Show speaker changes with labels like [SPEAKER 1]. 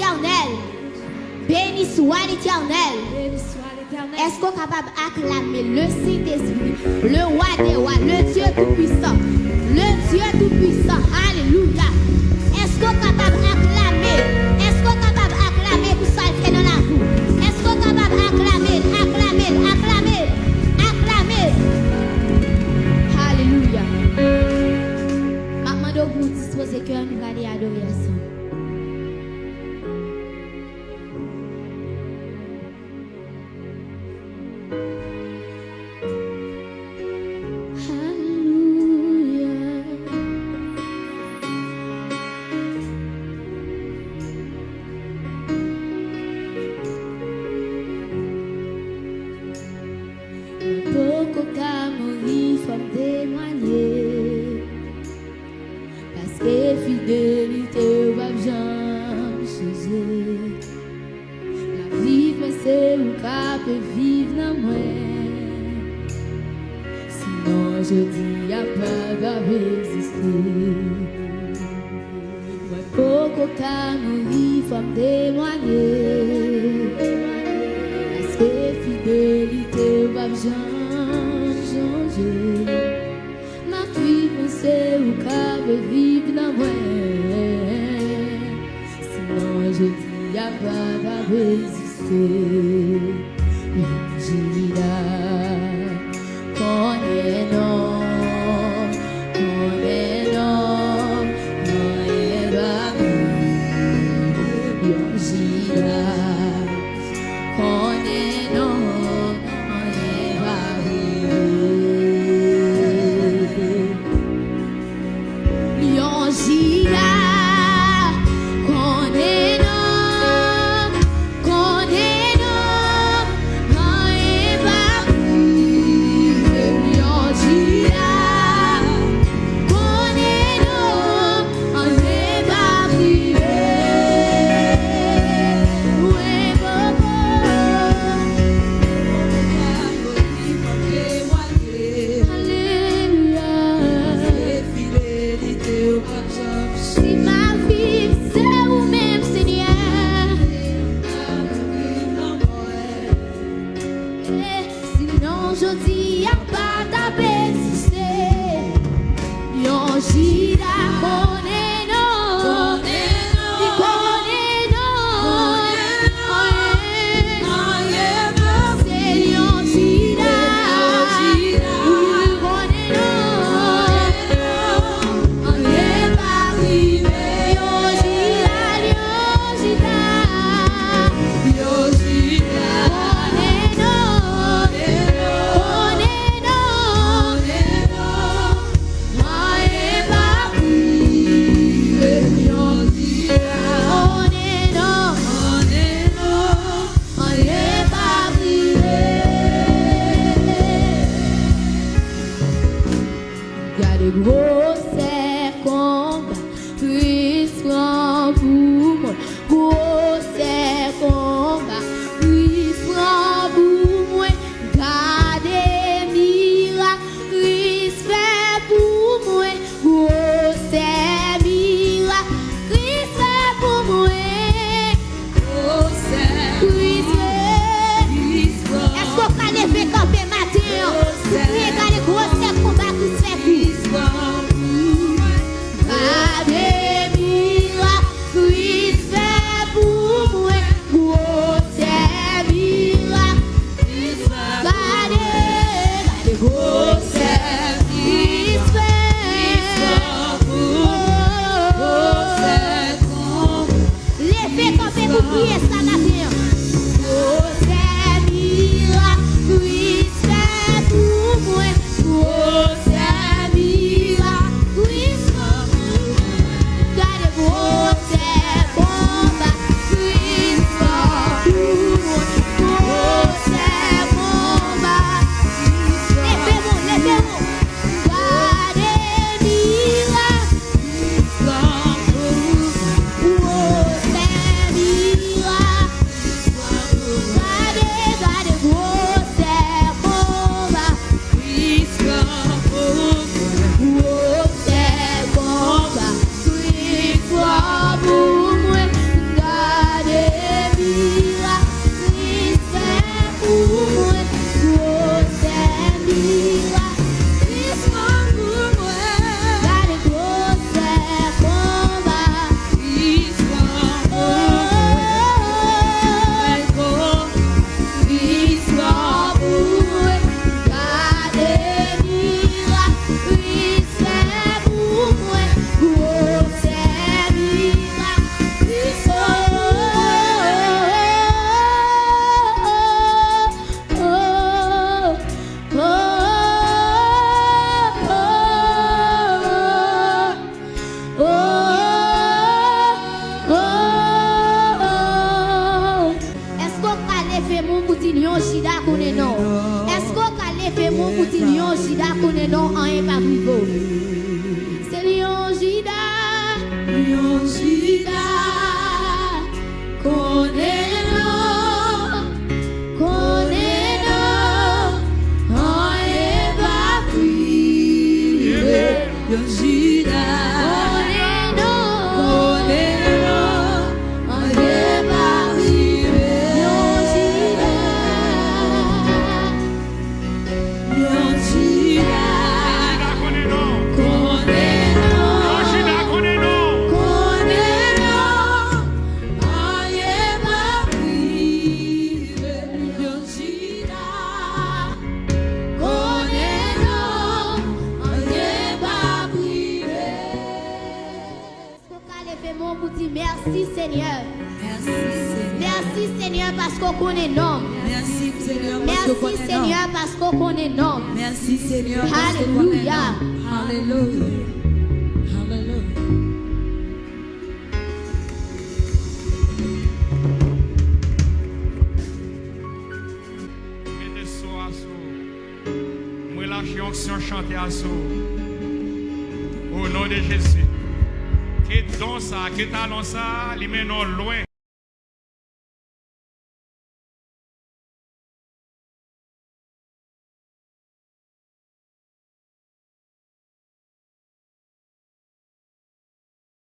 [SPEAKER 1] l'Éternel. Béni soit l'Éternel. Est-ce qu'on est capable d'acclamer le Saint-Esprit, le roi des rois, le Dieu tout-puissant, le Dieu tout-puissant? Alléluia. Est-ce qu'on est capable d'acclamer? Est-ce qu'on est capable d'acclamer pour ça fait dans la vie? Est-ce qu'on est capable d'acclamer? Alléluia. Maintenant, vous disposez que nous allons adorer ensemble. Merci Seigneur. Merci Seigneur parce qu'on connaît nom.
[SPEAKER 2] Merci Seigneur
[SPEAKER 1] parce qu'on connaît nom.
[SPEAKER 2] Merci Seigneur.
[SPEAKER 1] Alléluia.
[SPEAKER 2] Alléluia. Alléluia.
[SPEAKER 3] Moi lâche onction chanter à sou. Au nom de Jésus. Que don ça, que talent ça, les menons loin.